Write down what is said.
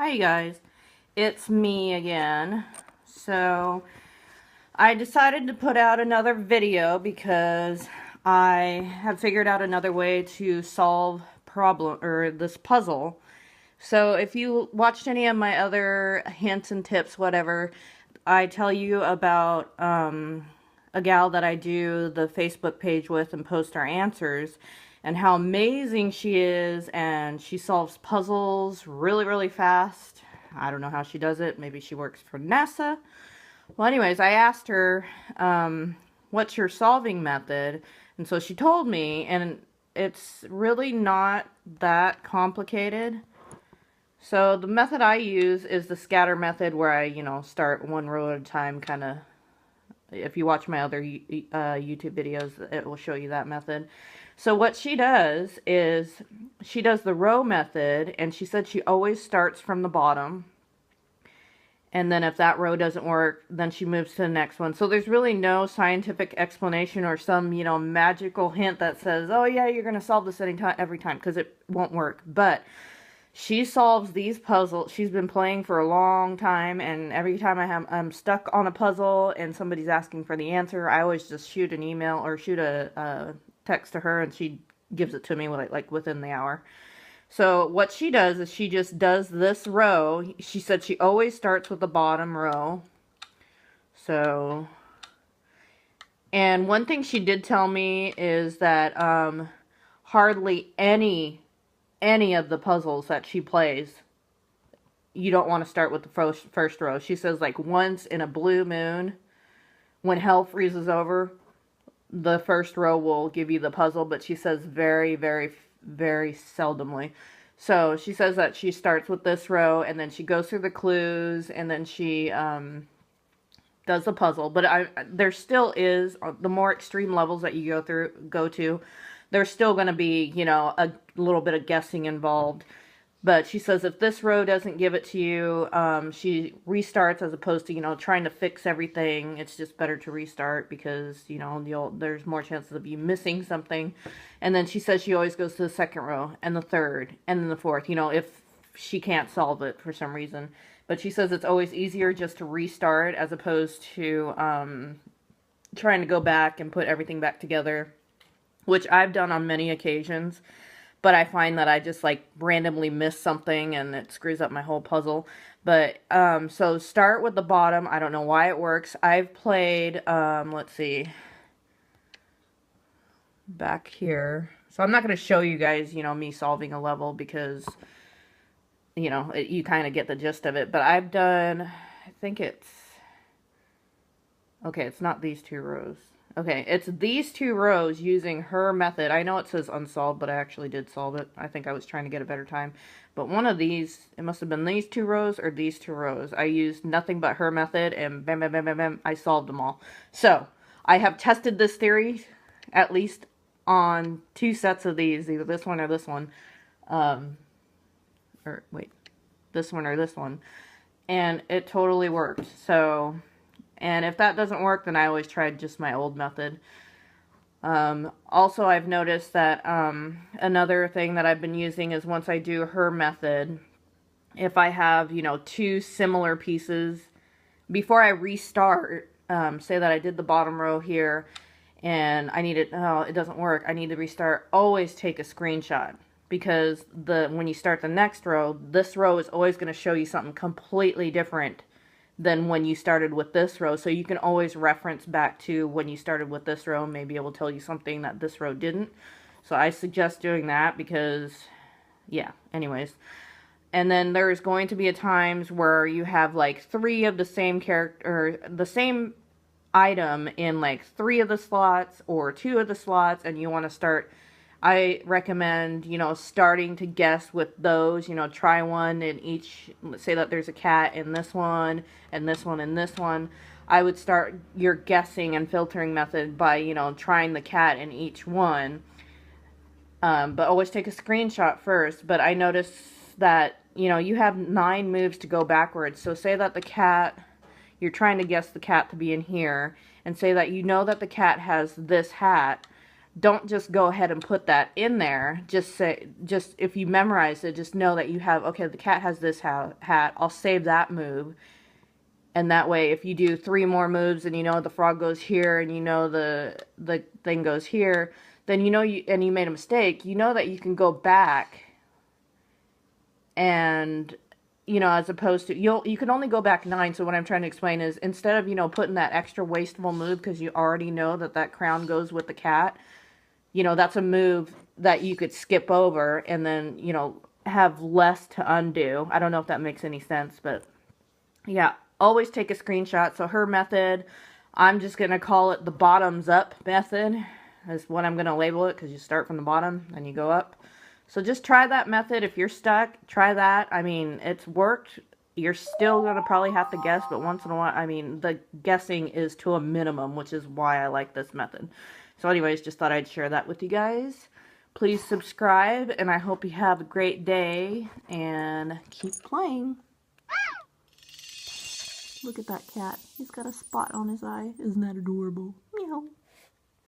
Hi you guys, it's me again. So I decided to put out another video because I have figured out another way to solve this puzzle. So if you watched any of my other hints and tips, whatever, I tell you about a gal that I do the Facebook page with and post our answers, and how amazing she is, and she solves puzzles really fast. I don't know how she does it. Maybe she works for NASA. Well, anyways, I asked her, what's your solving method? And so she told me, and it's really not that complicated. So the method I use is the scatter method, where I, start one row at a time, kind of. If you watch my other YouTube videos, it will show you that method. So what she does is she does the row method, and she said she always starts from the bottom. And then if that row doesn't work, then she moves to the next one. So there's really no scientific explanation or some, magical hint that says, oh yeah, you're going to solve this every time, because it won't work. But she solves these puzzles. She's been playing for a long time, and every time I'm stuck on a puzzle and somebody's asking for the answer, I always just shoot an email or shoot a text to her, and she gives it to me like within the hour. So what she does is she just does this row. She said she always starts with the bottom row. So, and one thing she did tell me is that hardly any of the puzzles that she plays, you don't want to start with the first row. She says, like, once in a blue moon, when hell freezes over, the first row will give you the puzzle, but she says very seldomly. So she says that she starts with this row, and then she goes through the clues, and then she does the puzzle. But there still is, the more extreme levels that you go to, there's still going to be, a little bit of guessing involved. But she says if this row doesn't give it to you, she restarts, as opposed to, trying to fix everything. It's just better to restart, because, there's more chances of you missing something. And then she says she always goes to the second row, and the third, and then the fourth, if she can't solve it for some reason. But she says it's always easier just to restart, as opposed to trying to go back and put everything back together, which I've done on many occasions. But I find that I just, like, randomly miss something, and it screws up my whole puzzle. But, so start with the bottom. I don't know why it works. I've played, let's see, back here. So I'm not going to show you guys, me solving a level, because, you kind of get the gist of it. But I've done, I think it's, okay, it's not these two rows. Okay, it's these two rows using her method. I know it says unsolved, but I actually did solve it. I think I was trying to get a better time. But one of these, it must have been these two rows or these two rows. I used nothing but her method, and bam, I solved them all. So, I have tested this theory, at least on 2 sets of these, either this one or this one. Or, wait, this one or this one. And it totally worked. So, and if that doesn't work, then I always tried just my old method. Also, I've noticed that another thing that I've been using is, once I do her method, if I have, 2 similar pieces, before I restart, say that I did the bottom row here, and I need it, oh, it doesn't work, I need to restart, always take a screenshot. Because when you start the next row, this row is always going to show you something completely different than when you started with this row. So you can always reference back to when you started with this row, and maybe it will tell you something that this row didn't. So I suggest doing that, because, yeah, anyways. And then there's going to be times where you have, like, 3 of the same character, or the same item in, like, 3 of the slots or 2 of the slots, and you want to start. I recommend, starting to guess with those, try one in each. Let's say that there's a cat in this one, and this one, and this one. I would start your guessing and filtering method by, trying the cat in each one. But always take a screenshot first. But I noticed that, you have 9 moves to go backwards. So say that the cat, you're trying to guess the cat to be in here, and say that that the cat has this hat. don't just go ahead and put that in there. Just if you memorize it, just know that you have, okay, the cat has this hat. I'll save that move. And that way, if you do 3 more moves and you know the frog goes here and you know the thing goes here, then you know and you made a mistake, you know that you can go back and, you know, as opposed to, you can only go back 9. So what I'm trying to explain is, instead of, you know, putting that extra wasteful move because you already know that that crown goes with the cat, you know, that's a move that you could skip over and then, you know, have less to undo. I don't know if that makes any sense, but yeah, always take a screenshot. So her method, I'm just going to call it the bottoms up method, is what I'm going to label it, because you start from the bottom and you go up. So just try that method. If you're stuck, try that. I mean, it's worked. You're still going to probably have to guess, but once in a while, I mean, the guessing is to a minimum, which is why I like this method. So anyways, just thought I'd share that with you guys. Please subscribe, and I hope you have a great day, and keep playing. Look at that cat. He's got a spot on his eye. Isn't that adorable?